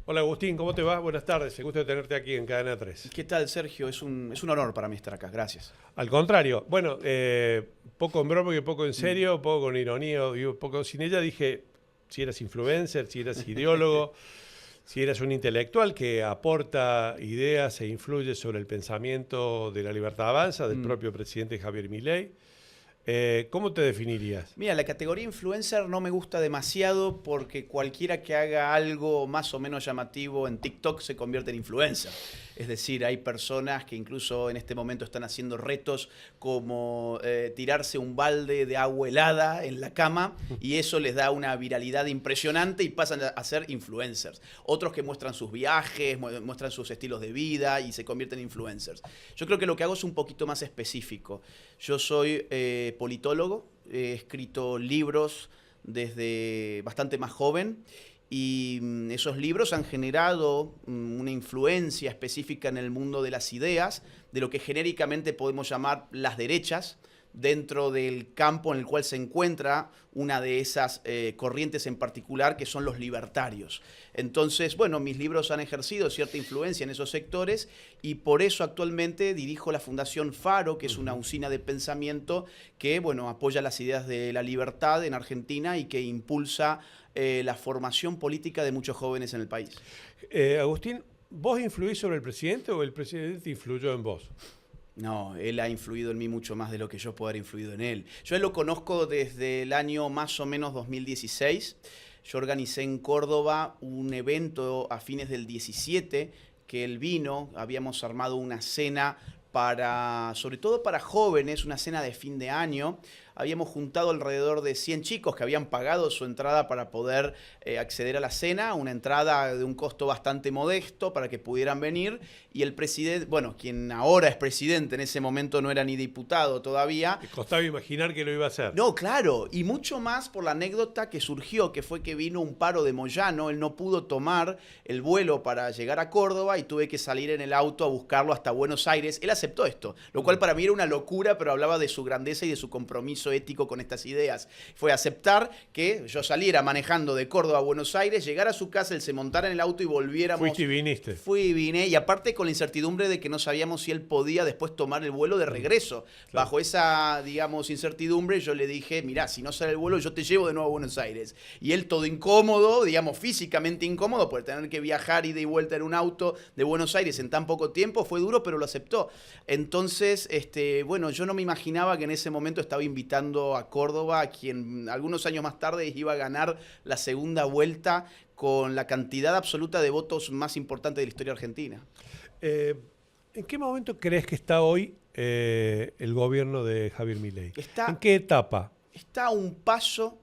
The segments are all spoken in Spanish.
Hola Agustín, ¿cómo te va? Buenas tardes, me gusta tenerte aquí en Cadena 3. ¿Qué tal, Sergio? Es un honor para mí estar acá. Gracias. Al contrario, bueno, poco en broma y poco en serio, poco con ironía y un poco sin ella, dije si eras influencer, si eras ideólogo, si eras un intelectual que aporta ideas e influye sobre el pensamiento de la Libertad Avanza, del propio presidente Javier Milei. ¿Cómo te definirías? Mira, la categoría influencer no me gusta demasiado porque cualquiera que haga algo más o menos llamativo en TikTok se convierte en influencer. Es decir, hay personas que incluso en este momento están haciendo retos como tirarse un balde de agua helada en la cama y eso les da una viralidad impresionante y pasan a ser influencers. Otros que muestran sus viajes, muestran sus estilos de vida y se convierten en influencers. Yo creo que lo que hago es un poquito más específico. Yo soy politólogo, he escrito libros desde bastante más joven y esos libros han generado una influencia específica en el mundo de las ideas, de lo que genéricamente podemos llamar las derechas, dentro del campo en el cual se encuentra una de esas corrientes en particular, que son los libertarios. Entonces, bueno, mis libros han ejercido cierta influencia en esos sectores y por eso actualmente dirijo la Fundación Faro, que es una usina de pensamiento que, bueno, apoya las ideas de la libertad en Argentina y que impulsa la formación política de muchos jóvenes en el país. Agustín, ¿vos influís sobre el presidente o el presidente influyó en vos? No, él ha influido en mí mucho más de lo que yo puedo haber influido en él. Yo a él lo conozco desde el año más o menos 2016. Yo organicé en Córdoba un evento a fines del 17 que él vino. Habíamos armado una cena sobre todo para jóvenes, una cena de fin de año. Habíamos juntado alrededor de 100 chicos que habían pagado su entrada para poder acceder a la cena, una entrada de un costo bastante modesto para que pudieran venir. Y el presidente, bueno, quien ahora es presidente, en ese momento no era ni diputado todavía. ¿Te costaba imaginar que lo iba a hacer? No, claro, y mucho más por la anécdota que surgió, que fue que vino un paro de Moyano, él no pudo tomar el vuelo para llegar a Córdoba y tuve que salir en el auto a buscarlo hasta Buenos Aires. Él aceptó esto, lo cual para mí era una locura, pero hablaba de su grandeza y de su compromiso ético con estas ideas. Fue aceptar que yo saliera manejando de Córdoba a Buenos Aires, llegara a su casa, él se montara en el auto y volviéramos. Fuiste y viniste. Fui y vine, y aparte con la incertidumbre de que no sabíamos si él podía después tomar el vuelo de regreso. Claro. Bajo esa, digamos, incertidumbre, yo le dije, mirá, si no sale el vuelo, yo te llevo de nuevo a Buenos Aires. Y él todo incómodo, digamos, físicamente incómodo, por tener que viajar ida y vuelta en un auto de Buenos Aires en tan poco tiempo, fue duro, pero lo aceptó. Entonces, bueno, yo no me imaginaba que en ese momento estaba invitando a Córdoba, a quien algunos años más tarde iba a ganar la segunda vuelta con la cantidad absoluta de votos más importante de la historia argentina. ¿En qué momento crees que está hoy el gobierno de Javier Milei? ¿En qué etapa? Está a un paso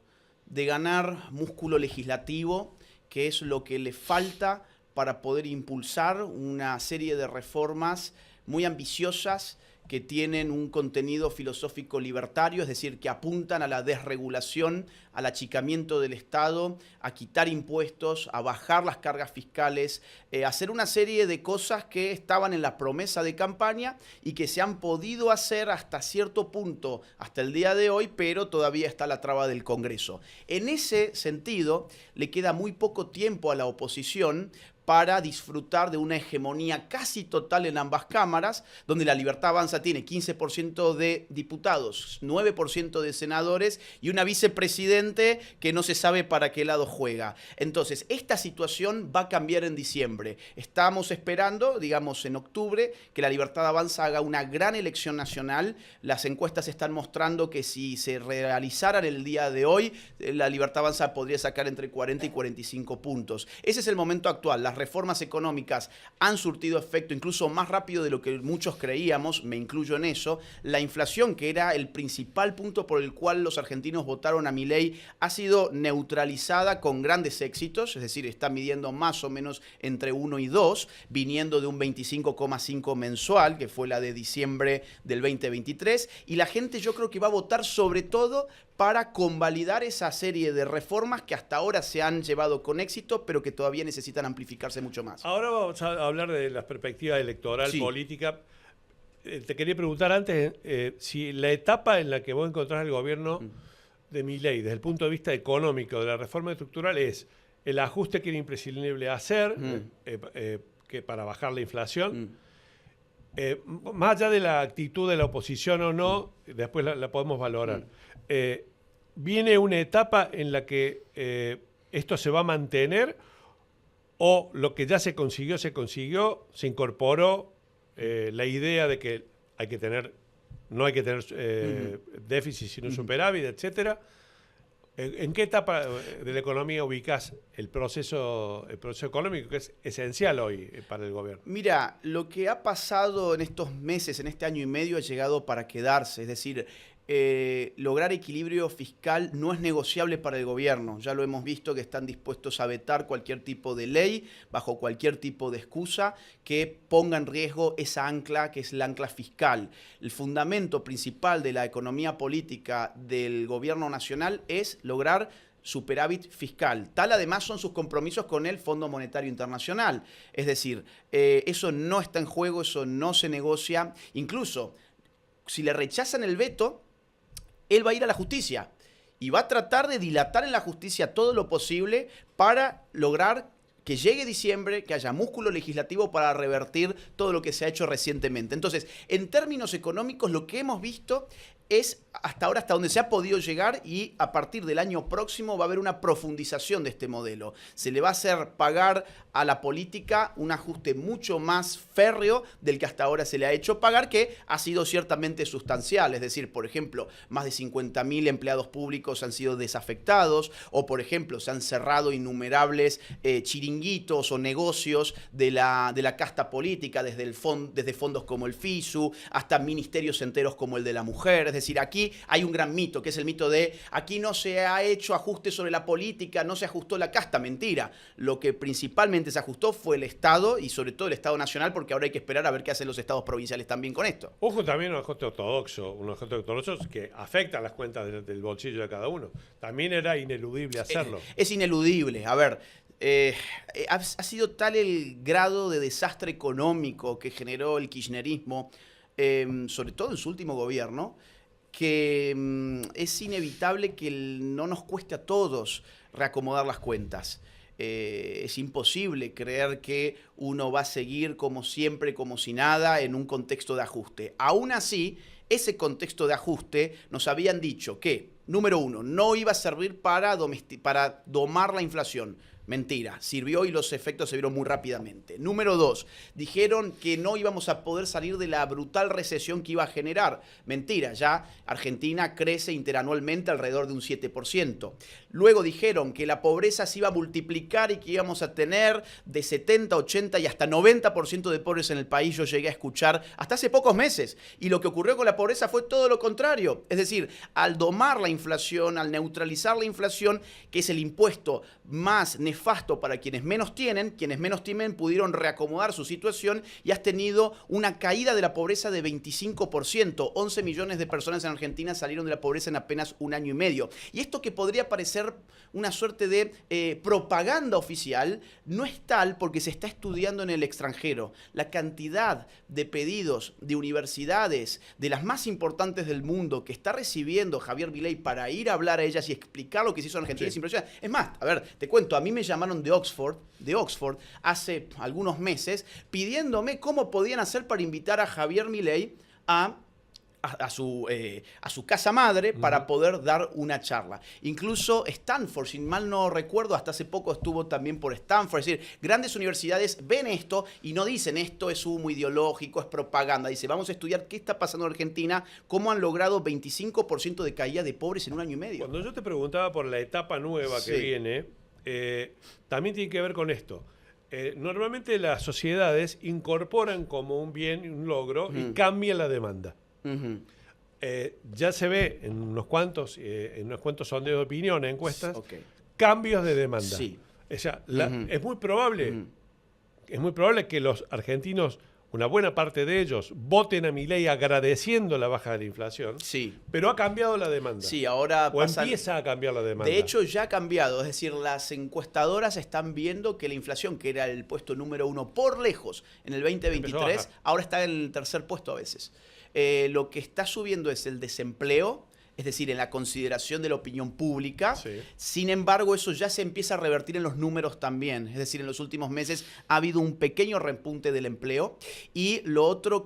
de ganar músculo legislativo, que es lo que le falta para poder impulsar una serie de reformas muy ambiciosas que tienen un contenido filosófico libertario, es decir, que apuntan a la desregulación, al achicamiento del Estado, a quitar impuestos, a bajar las cargas fiscales, a hacer una serie de cosas que estaban en la promesa de campaña y que se han podido hacer hasta cierto punto, hasta el día de hoy, pero todavía está la traba del Congreso. En ese sentido, le queda muy poco tiempo a la oposición para disfrutar de una hegemonía casi total en ambas cámaras, donde la Libertad Avanza tiene 15% de diputados, 9% de senadores y una vicepresidente que no se sabe para qué lado juega. Entonces, esta situación va a cambiar en diciembre. Estamos esperando, digamos, en octubre, que la Libertad Avanza haga una gran elección nacional. Las encuestas están mostrando que si se realizaran el día de hoy, la Libertad Avanza podría sacar entre 40 y 45 puntos. Ese es el momento actual. Las reformas económicas han surtido efecto incluso más rápido de lo que muchos creíamos, me incluyo en eso. La inflación, que era el principal punto por el cual los argentinos votaron a Milei, ha sido neutralizada con grandes éxitos, es decir, está midiendo más o menos entre 1 y 2, viniendo de un 25,5 mensual, que fue la de diciembre del 2023, y la gente yo creo que va a votar sobre todo para convalidar esa serie de reformas que hasta ahora se han llevado con éxito, pero que todavía necesitan amplificarse mucho más. Ahora vamos a hablar de la perspectiva electoral, política. Te quería preguntar antes si la etapa en la que vos encontrás el gobierno de Milei, desde el punto de vista económico, de la reforma estructural, es el ajuste que era imprescindible hacer que para bajar la inflación. Más allá de la actitud de la oposición o no, después la podemos valorar. ¿Viene una etapa en la que esto se va a mantener o lo que ya se consiguió, se incorporó la idea de que no hay que tener déficit sino superávit, etcétera? ¿En qué etapa de la economía ubicás el proceso económico que es esencial hoy para el gobierno? Mira, lo que ha pasado en estos meses, en este año y medio, ha llegado para quedarse. Es decir, lograr equilibrio fiscal no es negociable para el gobierno. Ya lo hemos visto que están dispuestos a vetar cualquier tipo de ley, bajo cualquier tipo de excusa que ponga en riesgo esa ancla que es la ancla fiscal. El fundamento principal de la economía política del gobierno nacional es lograr superávit fiscal. Tal además son sus compromisos con el Fondo Monetario Internacional. Es decir, eso no está en juego, eso no se negocia. Incluso, si le rechazan el veto, él va a ir a la justicia y va a tratar de dilatar en la justicia todo lo posible para lograr que llegue diciembre, que haya músculo legislativo para revertir todo lo que se ha hecho recientemente. Entonces, en términos económicos, lo que hemos visto es hasta ahora hasta donde se ha podido llegar y a partir del año próximo va a haber una profundización de este modelo. Se le va a hacer pagar a la política un ajuste mucho más férreo del que hasta ahora se le ha hecho pagar, que ha sido ciertamente sustancial. Es decir, por ejemplo, más de 50.000 empleados públicos han sido desafectados o, por ejemplo, se han cerrado innumerables chiringuitos o negocios de la casta política, desde fondos como el FISU hasta ministerios enteros como el de la mujer. Es decir, aquí hay un gran mito, que es el mito de aquí no se ha hecho ajuste sobre la política, no se ajustó la casta. Mentira. Lo que principalmente se ajustó fue el Estado y sobre todo el Estado nacional, porque ahora hay que esperar a ver qué hacen los estados provinciales también con esto. Ojo, también un ajuste ortodoxo que afecta a las cuentas del bolsillo de cada uno. También era ineludible hacerlo. Es ineludible. A ver, ha sido tal el grado de desastre económico que generó el kirchnerismo, sobre todo en su último gobierno, que es inevitable que no nos cueste a todos reacomodar las cuentas. Es imposible creer que uno va a seguir como siempre, como si nada, en un contexto de ajuste. Aún así, ese contexto de ajuste nos habían dicho que, número uno, no iba a servir para domar la inflación. Mentira, sirvió y los efectos se vieron muy rápidamente. Número 2, dijeron que no íbamos a poder salir de la brutal recesión que iba a generar. Mentira, ya Argentina crece interanualmente alrededor de un 7%. Luego dijeron que la pobreza se iba a multiplicar y que íbamos a tener de 70, 80 y hasta 90% de pobres en el país. Yo llegué a escuchar hasta hace pocos meses. Y lo que ocurrió con la pobreza fue todo lo contrario. Es decir, al domar la inflación, al neutralizar la inflación, que es el impuesto más nefasto para quienes menos tienen pudieron reacomodar su situación y has tenido una caída de la pobreza de 25%. 11 millones de personas en Argentina salieron de la pobreza en apenas un año y medio. Y esto que podría parecer una suerte de propaganda oficial, no es tal porque se está estudiando en el extranjero. La cantidad de pedidos de universidades, de las más importantes del mundo, que está recibiendo Javier Milei para ir a hablar a ellas y explicar lo que se hizo en Argentina, sí, es impresionante. Es más, a ver, te cuento, a mí me llamaron de Oxford hace algunos meses pidiéndome cómo podían hacer para invitar a Javier Milei a su casa madre para poder dar una charla. Incluso Stanford, si mal no recuerdo, hasta hace poco estuvo también por Stanford. Es decir, grandes universidades ven esto y no dicen esto es humo ideológico, es propaganda. Dice, vamos a estudiar qué está pasando en Argentina, cómo han logrado 25% de caída de pobres en un año y medio. Cuando yo te preguntaba por la etapa nueva que viene, también tiene que ver con esto. Normalmente las sociedades incorporan como un bien, un logro, y cambian la demanda. Ya se ve en unos cuantos sondeos de opinión, encuestas, cambios de demanda. Sí. O sea, es muy probable que los argentinos, una buena parte de ellos, voten a Milei agradeciendo la baja de la inflación, sí, pero ha cambiado la demanda. Sí, ahora empieza a cambiar la demanda. De hecho, ya ha cambiado. Es decir, las encuestadoras están viendo que la inflación, que era el puesto número 1 por lejos en el 2023, ahora está en el tercer puesto a veces. Lo que está subiendo es el desempleo. Es es decir, en la consideración de la opinión pública. Sí. Sin embargo, eso ya se empieza a revertir en los números también. Es decir, en los últimos meses ha habido un pequeño repunte del empleo. Y lo otro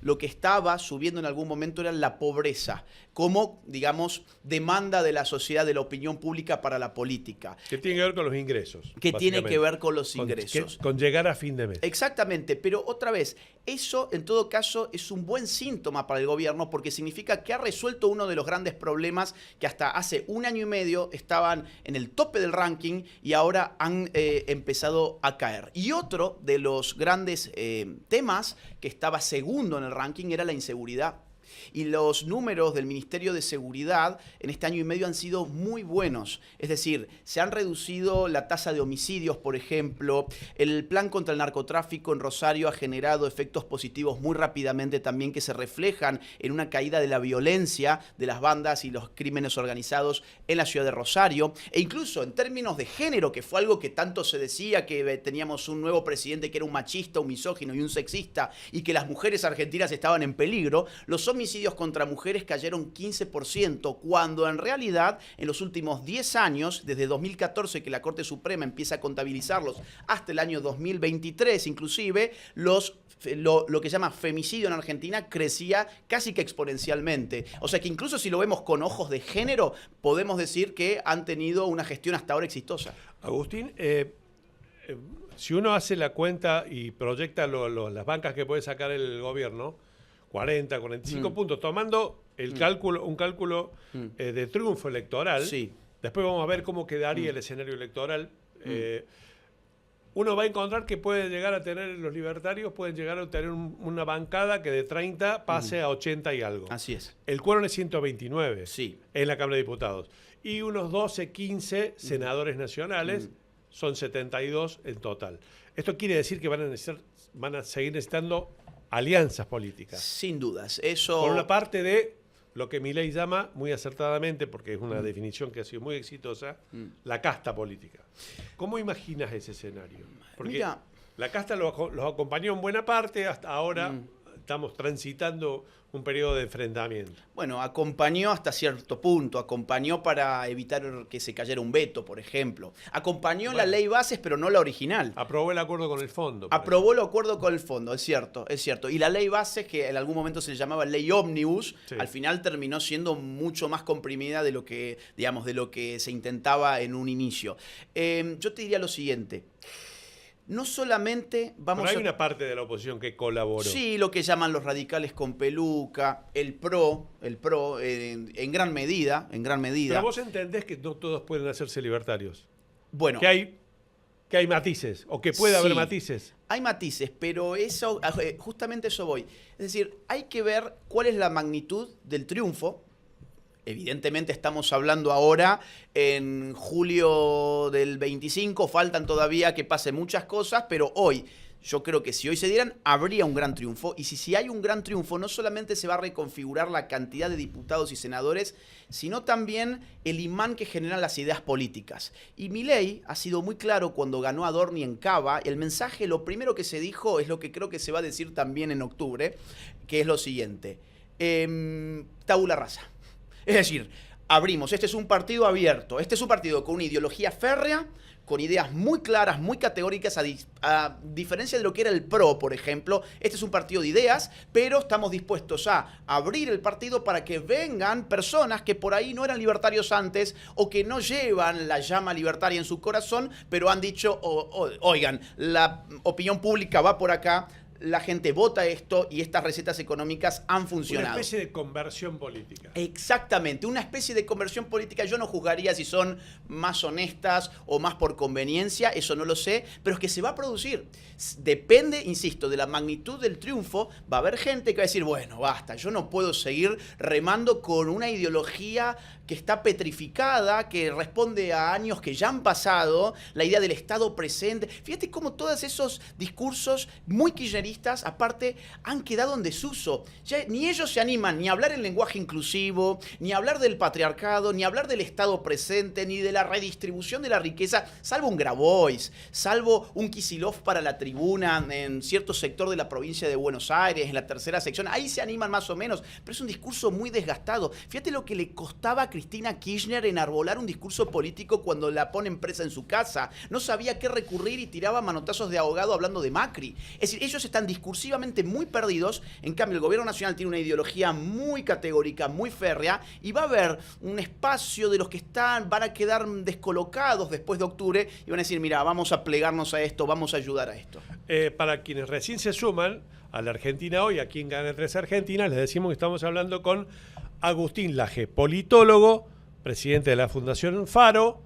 lo que estaba subiendo en algún momento era la pobreza, como, digamos, demanda de la sociedad, de la opinión pública para la política. Que tiene que ver con los ingresos. Que tiene que ver con los ingresos. Con llegar a fin de mes. Exactamente, pero otra vez, eso en todo caso es un buen síntoma para el gobierno porque significa que ha resuelto uno de los grandes problemas que hasta hace un año y medio estaban en el tope del ranking y ahora han empezado a caer. Y otro de los grandes temas que estaba segundo en el ranking era la inseguridad. Y los números del Ministerio de Seguridad en este año y medio han sido muy buenos. Es decir, se han reducido la tasa de homicidios, por ejemplo. El plan contra el narcotráfico en Rosario ha generado efectos positivos muy rápidamente también que se reflejan en una caída de la violencia de las bandas y los crímenes organizados en la ciudad de Rosario. E incluso en términos de género, que fue algo que tanto se decía, que teníamos un nuevo presidente que era un machista, un misógino y un sexista, y que las mujeres argentinas estaban en peligro, los homicidios contra mujeres cayeron 15%, cuando en realidad en los últimos 10 años, desde 2014 que la Corte Suprema empieza a contabilizarlos hasta el año 2023 inclusive, lo que se llama femicidio en Argentina crecía casi que exponencialmente. O sea que incluso si lo vemos con ojos de género, podemos decir que han tenido una gestión hasta ahora exitosa. Agustín, si uno hace la cuenta y proyecta las bancas que puede sacar el gobierno, 40, 45 puntos, tomando un cálculo de triunfo electoral. Sí. Después vamos a ver cómo quedaría el escenario electoral. Uno va a encontrar que puede llegar a tener, los libertarios pueden llegar a tener una bancada que de 30 pase a 80 y algo. Así es. El quórum es 129 Sí. en la Cámara de Diputados. Y unos 12, 15 senadores nacionales, son 72 en total. Esto quiere decir que van a seguir necesitando alianzas políticas. Sin dudas. Eso... Por una parte de lo que Milei llama, muy acertadamente, porque es una definición que ha sido muy exitosa, la casta política. ¿Cómo imaginas ese escenario? Porque Mira, la casta los acompañó en buena parte, hasta ahora estamos transitando un periodo de enfrentamiento. bueno, acompañó hasta cierto punto, acompañó para evitar que se cayera un veto, por ejemplo. Acompañó la ley bases, pero no la original. Aprobó el acuerdo con el fondo. Aprobó el acuerdo con el fondo, es cierto, es cierto. Y la ley bases, que en algún momento se llamaba ley ómnibus, Sí. al final terminó siendo mucho más comprimida de lo que, digamos, de lo que se intentaba en un inicio. Yo te diría lo siguiente. No solamente vamos Pero hay a... una parte de la oposición que colaboró. Sí, lo que llaman los radicales con peluca, el PRO, en gran medida. Pero vos entendés que no todos pueden hacerse libertarios. Bueno, Que hay matices, o que puede haber Sí. matices. hay matices, pero eso, justamente eso voy. Es decir, hay que ver cuál es la magnitud del triunfo. Evidentemente estamos hablando ahora en julio del 25, faltan todavía que pasen muchas cosas, pero hoy, yo creo que si hoy se dieran, habría un gran triunfo. Y si hay un gran triunfo, no solamente se va a reconfigurar la cantidad de diputados y senadores, sino también el imán que generan las ideas políticas. Y Milei ha sido muy claro cuando ganó a Dorni en Cava. El mensaje, lo primero que se dijo, es lo que creo que se va a decir también en octubre, que es lo siguiente. Tabula rasa. Es decir, abrimos, este es un partido abierto, este es un partido con una ideología férrea, con ideas muy claras, muy categóricas, a diferencia de lo que era el PRO, por ejemplo. Este es un partido de ideas, pero estamos dispuestos a abrir el partido para que vengan personas que por ahí no eran libertarios antes o que no llevan la llama libertaria en su corazón, pero han dicho, oigan, la opinión pública va por acá, la gente vota esto y estas recetas económicas han funcionado. Una especie de conversión política. Exactamente, una especie de conversión política. Yo no juzgaría si son más honestas o más por conveniencia, eso no lo sé, pero es que se va a producir. Depende, insisto, de la magnitud del triunfo. Va a haber gente que va a decir, bueno, basta, yo no puedo seguir remando con una ideología que está petrificada, que responde a años que ya han pasado, la idea del Estado presente. Fíjate cómo todos esos discursos muy kirchneristas oficialistas, aparte, han quedado en desuso. Ya ni ellos se animan ni a hablar en lenguaje inclusivo, ni a hablar del patriarcado, ni a hablar del Estado presente, ni de la redistribución de la riqueza, salvo un Grabois, salvo un Kicillof para la tribuna en cierto sector de la provincia de Buenos Aires, en la tercera sección. Ahí se animan más o menos, pero es un discurso muy desgastado. Fíjate lo que le costaba a Cristina Kirchner enarbolar un discurso político cuando la ponen presa en su casa. No sabía qué recurrir y tiraba manotazos de ahogado hablando de Macri. Es decir, ellos están discursivamente muy perdidos. En cambio, el gobierno nacional tiene una ideología muy categórica, muy férrea, y va a haber un espacio de los que van a quedar descolocados después de octubre y van a decir, mira, vamos a plegarnos a esto, vamos a ayudar a esto. Para quienes recién se suman a la Argentina hoy, aquí en Gana 3 Argentina, les decimos que estamos hablando con Agustín Laje, politólogo, presidente de la Fundación Faro,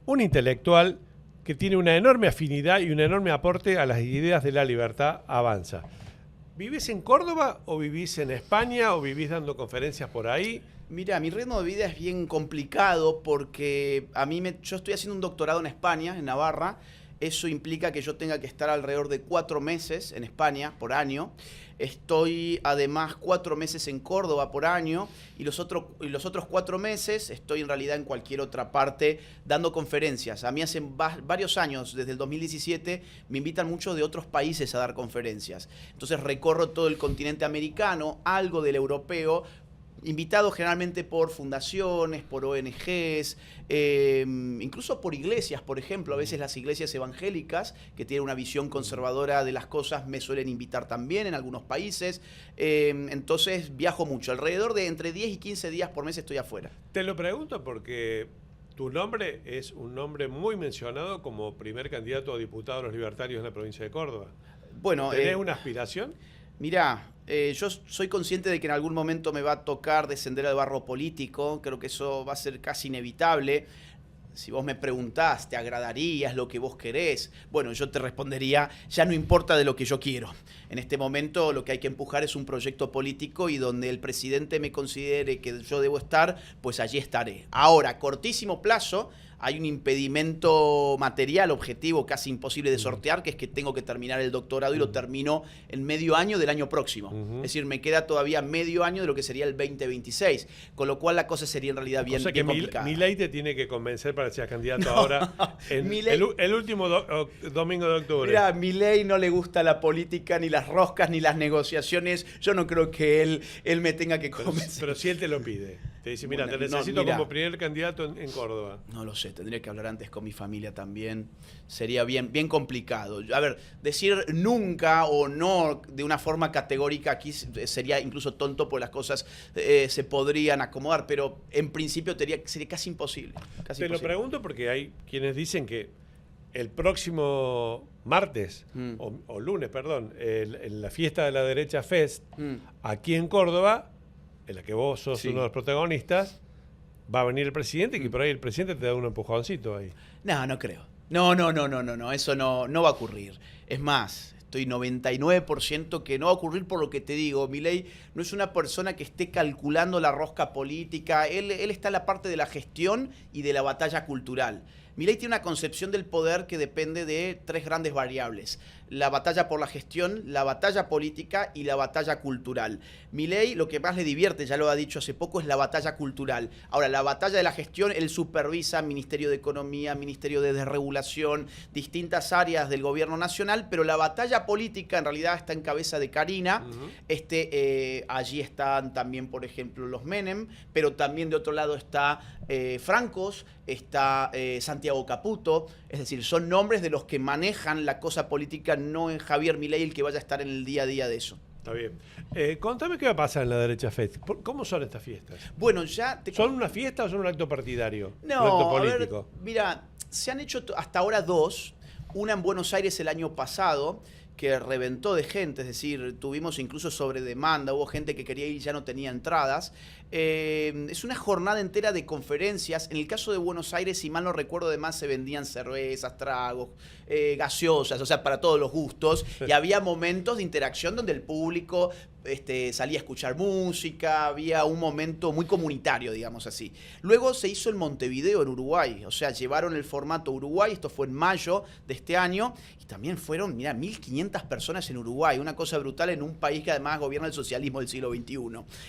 un intelectual que tiene una enorme afinidad y un enorme aporte a las ideas de La Libertad Avanza. ¿Vivís en Córdoba o vivís en España o vivís dando conferencias por ahí? Mira, mi ritmo de vida es bien complicado porque yo estoy haciendo un doctorado en España, en Navarra. Eso implica que yo tenga que estar alrededor de 4 meses en España por año. Estoy además 4 meses en Córdoba por año y los otros 4 meses estoy en realidad en cualquier otra parte dando conferencias. A mí hace varios años, desde el 2017, me invitan muchos de otros países a dar conferencias. Entonces recorro todo el continente americano, algo del europeo, invitado generalmente por fundaciones, por ONGs, incluso por iglesias, por ejemplo. A veces las iglesias evangélicas, que tienen una visión conservadora de las cosas, me suelen invitar también en algunos países. Entonces viajo mucho, alrededor de entre 10 y 15 días por mes estoy afuera. Te lo pregunto porque tu nombre es un nombre muy mencionado como primer candidato a diputado de los libertarios en la provincia de Córdoba. Bueno, ¿tenés una aspiración? Mirá, yo soy consciente de que en algún momento me va a tocar descender al barro político. Creo que eso va a ser casi inevitable. Si vos me preguntás, ¿te agradaría? ¿Es lo que vos querés? Bueno, yo te respondería, ya no importa de lo que yo quiero. En este momento lo que hay que empujar es un proyecto político y donde el presidente me considere que yo debo estar, pues allí estaré. Ahora, a cortísimo plazo, hay un impedimento material, objetivo, casi imposible de sortear, que es que tengo que terminar el doctorado y lo termino en medio año del año próximo. Es decir, me queda todavía medio año de lo que sería el 2026, con lo cual la cosa sería en realidad bien, bien complicada. Milei te tiene que convencer para que seas candidato ahora en el último domingo de octubre. Mira, a Milei no le gusta la política, ni las roscas, ni las negociaciones. Yo no creo que él me tenga que convencer. Pero si él te lo pide. Te dice, mira, bueno, te necesito como primer candidato en Córdoba. No lo sé, tendría que hablar antes con mi familia también. Sería bien complicado. A ver, decir nunca o no de una forma categórica aquí sería incluso tonto, porque las cosas se podrían acomodar, pero en principio sería casi imposible. Lo pregunto porque hay quienes dicen que el próximo martes, o lunes, perdón, en la fiesta de la derecha Fest, aquí en Córdoba, en la que vos sos uno de los protagonistas, va a venir el presidente y que por ahí el presidente te da un empujoncito ahí. No creo. No, eso no va a ocurrir. Es más, estoy 99% que no va a ocurrir por lo que te digo. Milei no es una persona que esté calculando la rosca política. Él está en la parte de la gestión y de la batalla cultural. Milei tiene una concepción del poder que depende de 3 grandes variables: la batalla por la gestión, la batalla política y la batalla cultural. Milei lo que más le divierte, ya lo ha dicho hace poco, es la batalla cultural. Ahora, la batalla de la gestión, él supervisa Ministerio de Economía, Ministerio de Desregulación, distintas áreas del gobierno nacional, pero la batalla política en realidad está en cabeza de Karina. Allí están también, por ejemplo, los Menem, pero también de otro lado está Francos, está Santiago Caputo. Es decir, son nombres de los que manejan la cosa política, no es Javier Milei el que vaya a estar en el día a día de eso. Está bien. Contame qué va a pasar en la derecha Fest. ¿Cómo son estas fiestas? Bueno, ¿Son una fiesta o son un acto partidario? No, un acto político. A ver, mira, se han hecho hasta ahora 2. Una en Buenos Aires el año pasado, que reventó de gente, es decir, tuvimos incluso sobre demanda, hubo gente que quería ir y ya no tenía entradas. Es una jornada entera de conferencias. En el caso de Buenos Aires, si mal no recuerdo, además se vendían cervezas, tragos, gaseosas, o sea, para todos los gustos. Y había momentos de interacción donde el público salía a escuchar música, había un momento muy comunitario, digamos así. Luego se hizo en Montevideo, en Uruguay, o sea, llevaron el formato Uruguay, esto fue en mayo de este año, y también fueron, mira, 1.500 2.500 personas en Uruguay, una cosa brutal en un país que además gobierna el socialismo del siglo XXI.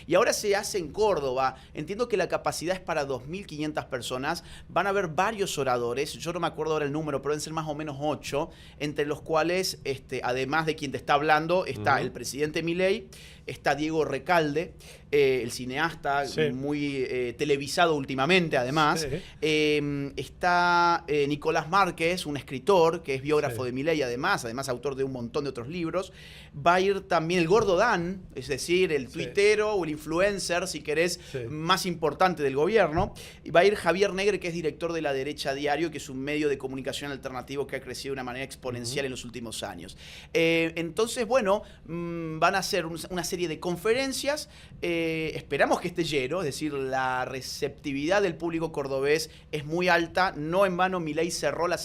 Y ahora se hace en Córdoba, entiendo que la capacidad es para 2.500 personas, van a haber varios oradores, yo no me acuerdo ahora el número, pero deben ser más o menos 8, entre los cuales, además de quien te está hablando, está el presidente Milei, está Diego Recalde, el cineasta, muy televisado últimamente además, está Nicolás Márquez, un escritor que es biógrafo de Milei además autor de un montón de otros libros. Va a ir también el Gordo Dan, es decir, el tuitero o el influencer, si querés, más importante del gobierno. Y va a ir Javier Negre, que es director de La Derecha Diario, que es un medio de comunicación alternativo que ha crecido de una manera exponencial en los últimos años. Entonces, bueno, van a hacer una serie de conferencias. Esperamos que esté lleno, es decir, la receptividad del público cordobés es muy alta. No en vano Milei cerró la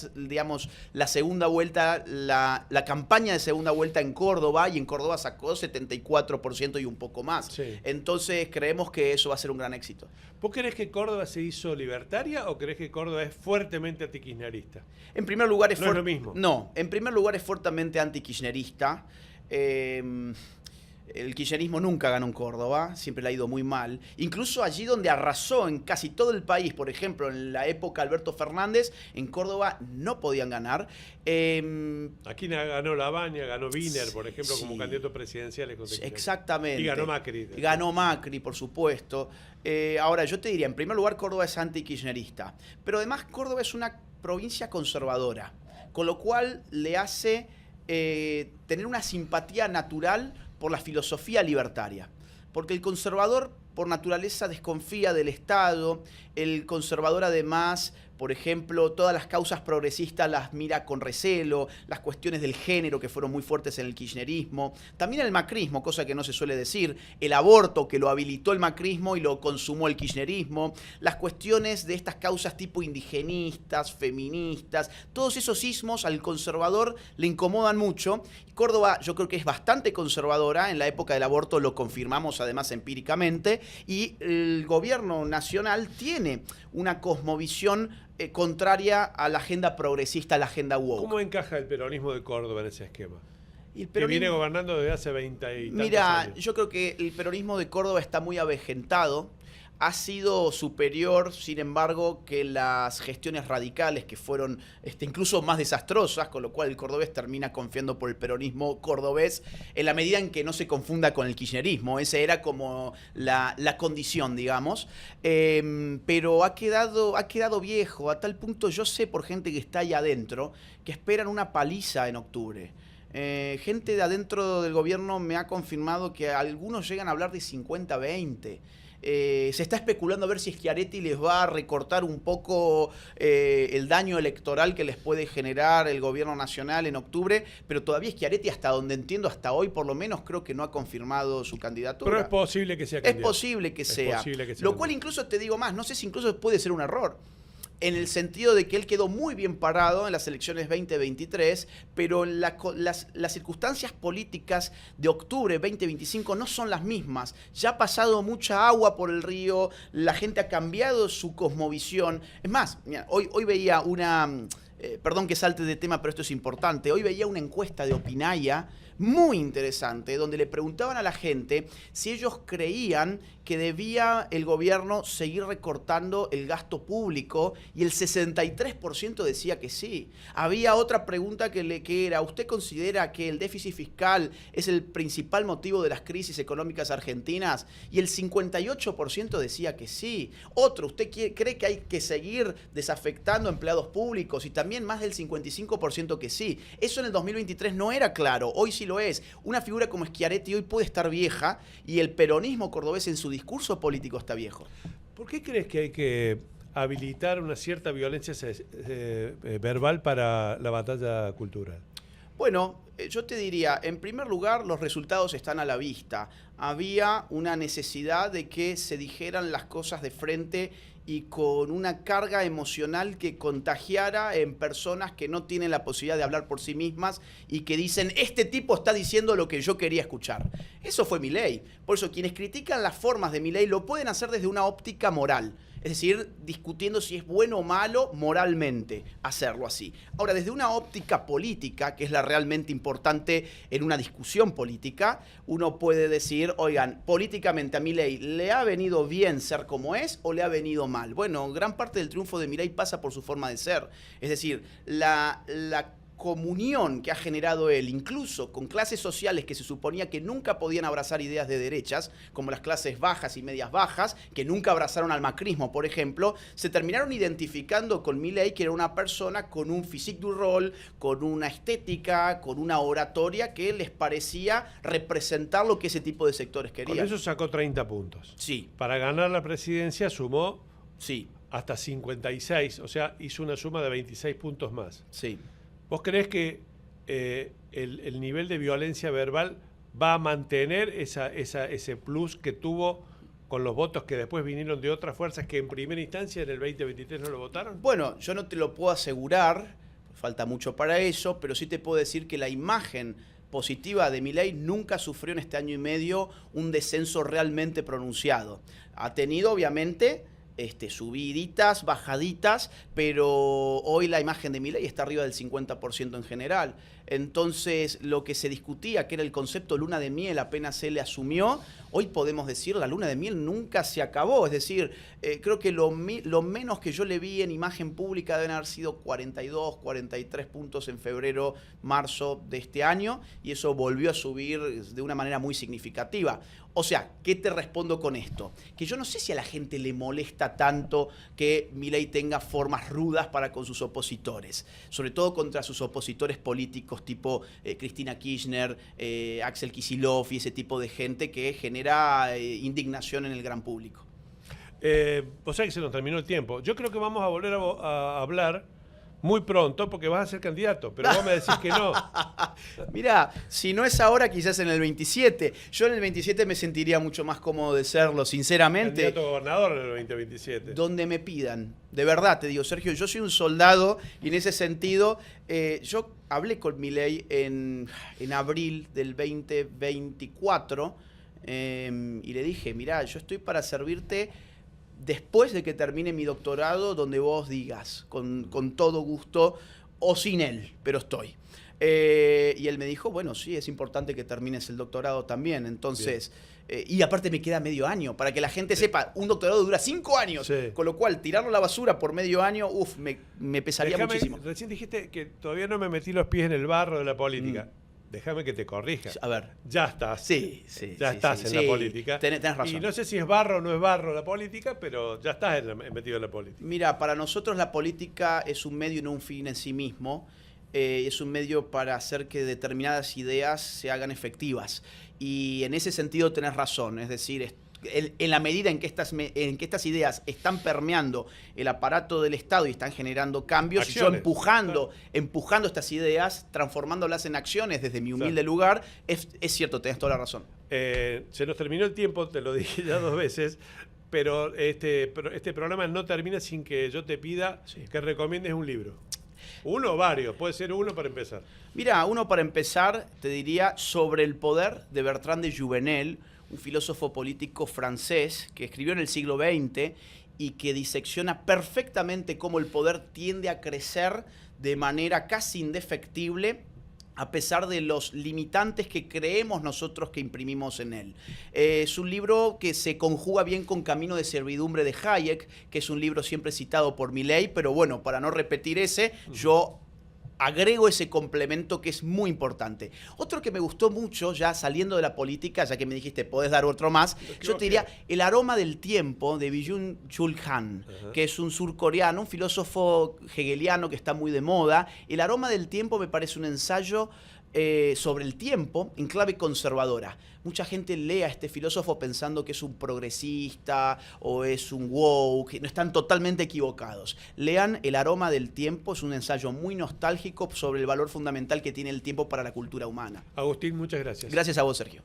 segunda vuelta, la campaña de segunda vuelta en Córdoba, y en Córdoba sacó 74% y un poco más. Entonces creemos que eso va a ser un gran éxito. ¿Vos crees que Córdoba se hizo libertaria o crees que Córdoba es fuertemente antikirchnerista? En primer lugar no es lo mismo. No, en primer lugar es fuertemente antikirchnerista. El kirchnerismo nunca ganó en Córdoba, siempre le ha ido muy mal. Incluso allí donde arrasó en casi todo el país, por ejemplo, en la época Alberto Fernández, en Córdoba no podían ganar. Aquí ganó Labaña, ganó Wiener, por ejemplo, como candidato presidencial. Exactamente. Y ganó Macri. Ganó Macri, por supuesto. Ahora, yo te diría, en primer lugar, Córdoba es antikirchnerista. Pero además, Córdoba es una provincia conservadora, con lo cual le hace tener una simpatía natural por la filosofía libertaria. Porque el conservador, por naturaleza, desconfía del Estado. El conservador, además, por ejemplo, todas las causas progresistas las mira con recelo, las cuestiones del género que fueron muy fuertes en el kirchnerismo, también el macrismo, cosa que no se suele decir, el aborto que lo habilitó el macrismo y lo consumó el kirchnerismo, las cuestiones de estas causas tipo indigenistas, feministas, todos esos ismos al conservador le incomodan mucho. Córdoba yo creo que es bastante conservadora, en la época del aborto lo confirmamos además empíricamente, y el gobierno nacional tiene una cosmovisión contraria a la agenda progresista, a la agenda woke. ¿Cómo encaja el peronismo de Córdoba en ese esquema? Que viene gobernando desde hace 20 y tantos años. Yo creo que el peronismo de Córdoba está muy avejentado. Ha sido superior, sin embargo, que las gestiones radicales que fueron incluso más desastrosas, con lo cual el cordobés termina confiando por el peronismo cordobés en la medida en que no se confunda con el kirchnerismo. Esa era como la condición, digamos. Pero ha quedado viejo, a tal punto yo sé por gente que está ahí adentro que esperan una paliza en octubre. Gente de adentro del gobierno me ha confirmado que algunos llegan a hablar de 50-20. Se está especulando a ver si Schiaretti les va a recortar un poco el daño electoral que les puede generar el gobierno nacional en octubre, pero todavía Schiaretti, hasta donde entiendo, hasta hoy por lo menos, creo que no ha confirmado su candidatura. Pero es posible que sea candidato. Es posible que sea. Lo cual incluso te digo más, no sé si incluso puede ser un error, en el sentido de que él quedó muy bien parado en las elecciones 2023, pero las circunstancias políticas de octubre 2025 no son las mismas. Ya ha pasado mucha agua por el río, la gente ha cambiado su cosmovisión. Es más, mira, hoy veía una... perdón que salte de tema, pero esto es importante. Hoy veía una encuesta de Opinaya muy interesante, donde le preguntaban a la gente si ellos creían que debía el gobierno seguir recortando el gasto público, y el 63% decía que sí. Había otra pregunta que era, ¿usted considera que el déficit fiscal es el principal motivo de las crisis económicas argentinas? Y el 58% decía que sí. Otro, ¿usted cree que hay que seguir desafectando empleados públicos? Y también más del 55% que sí. Eso en el 2023 no era claro, hoy sí lo es. Una figura como Schiaretti hoy puede estar vieja, y el peronismo cordobés en su discurso político está viejo. ¿Por qué crees que hay que habilitar una cierta violencia verbal para la batalla cultural? Bueno, yo te diría, en primer lugar, los resultados están a la vista. Había una necesidad de que se dijeran las cosas de frente y con una carga emocional que contagiara en personas que no tienen la posibilidad de hablar por sí mismas y que dicen, este tipo está diciendo lo que yo quería escuchar. Eso fue Milei. Por eso quienes critican las formas de Milei lo pueden hacer desde una óptica moral. Es decir, discutiendo si es bueno o malo moralmente hacerlo así. Ahora, desde una óptica política, que es la realmente importante en una discusión política, uno puede decir, oigan, políticamente a Milei ¿le ha venido bien ser como es o le ha venido mal? Bueno, gran parte del triunfo de Milei pasa por su forma de ser. Es decir, la comunión que ha generado él, incluso con clases sociales que se suponía que nunca podían abrazar ideas de derechas, como las clases bajas y medias bajas, que nunca abrazaron al macrismo, por ejemplo, se terminaron identificando con Milei, que era una persona con un physique du rôle, con una estética, con una oratoria que les parecía representar lo que ese tipo de sectores querían. Con eso sacó 30 puntos. Sí. Para ganar la presidencia sumó Sí. hasta 56, o sea, hizo una suma de 26 puntos más. Sí. ¿Vos creés que el nivel de violencia verbal va a mantener ese plus que tuvo con los votos que después vinieron de otras fuerzas que en primera instancia en el 2023 no lo votaron? Bueno, yo no te lo puedo asegurar, falta mucho para eso, pero sí te puedo decir que la imagen positiva de Milei nunca sufrió en este año y medio un descenso realmente pronunciado. Ha tenido, obviamente, subiditas, bajaditas, pero hoy la imagen de Milei está arriba del 50% en general. Entonces, lo que se discutía, que era el concepto luna de miel, apenas se le asumió, hoy podemos decir la luna de miel nunca se acabó. Es decir, creo que lo menos que yo le vi en imagen pública deben haber sido 42, 43 puntos en febrero, marzo de este año, y eso volvió a subir de una manera muy significativa. O sea, ¿qué te respondo con esto? Que yo no sé si a la gente le molesta tanto que Milei tenga formas rudas para con sus opositores, sobre todo contra sus opositores políticos tipo Cristina Kirchner, Axel Kicillof y ese tipo de gente que genera indignación en el gran público. Vos sabés que se nos terminó el tiempo. Yo creo que vamos a volver a hablar muy pronto porque vas a ser candidato, pero vos me decís que no. Mirá, si no es ahora, quizás en el 27. Yo en el 27 me sentiría mucho más cómodo de serlo, sinceramente. Candidato a gobernador en el 2027. Donde me pidan. De verdad, te digo, Sergio, yo soy un soldado y en ese sentido, yo hablé con Milei en abril del 2024 y le dije, mirá, yo estoy para servirte después de que termine mi doctorado, donde vos digas, con todo gusto, o sin él, pero estoy. Y él me dijo, bueno, sí, es importante que termines el doctorado también. Entonces, y aparte me queda medio año, para que la gente sepa, un doctorado dura 5 años, sí. Con lo cual, tirarlo a la basura por medio año, me pesaría muchísimo. Recién dijiste que todavía no me metí los pies en el barro de la política. Déjame que te corrija. A ver. Ya estás. Sí. Ya estás en la política. Tenés razón. Y no sé si es barro o no es barro la política, pero ya estás metido en la política. Mira, para nosotros la política es un medio y no un fin en sí mismo. Es un medio para hacer que determinadas ideas se hagan efectivas. Y en ese sentido tenés razón. Es decir, en la medida en que estas ideas están permeando el aparato del Estado y están generando cambios, acciones. y yo empujando estas ideas, transformándolas en acciones desde mi humilde lugar, es cierto, tenés toda la razón. Se nos terminó el tiempo, te lo dije ya 2 veces, pero este programa no termina sin que yo te pida que recomiendes un libro. Uno o varios, puede ser uno para empezar. Mira, uno para empezar, te diría Sobre el poder, de Bertrand de Jouvenel, un filósofo político francés que escribió en el siglo XX y que disecciona perfectamente cómo el poder tiende a crecer de manera casi indefectible a pesar de los limitantes que creemos nosotros que imprimimos en él. Es un libro que se conjuga bien con Camino de servidumbre de Hayek, que es un libro siempre citado por Milei, pero bueno, para no repetir yo agrego ese complemento que es muy importante. Otro que me gustó mucho, ya saliendo de la política, ya que me dijiste, podés dar otro más, yo te diría El aroma del tiempo, de Byung-Chul Han, que es un surcoreano, un filósofo hegeliano que está muy de moda. El aroma del tiempo me parece un ensayo sobre el tiempo en clave conservadora. Mucha gente lee a este filósofo pensando que es un progresista o es un woke, no están totalmente equivocados. Lean El aroma del tiempo, es un ensayo muy nostálgico sobre el valor fundamental que tiene el tiempo para la cultura humana. Agustín, muchas gracias. Gracias a vos, Sergio.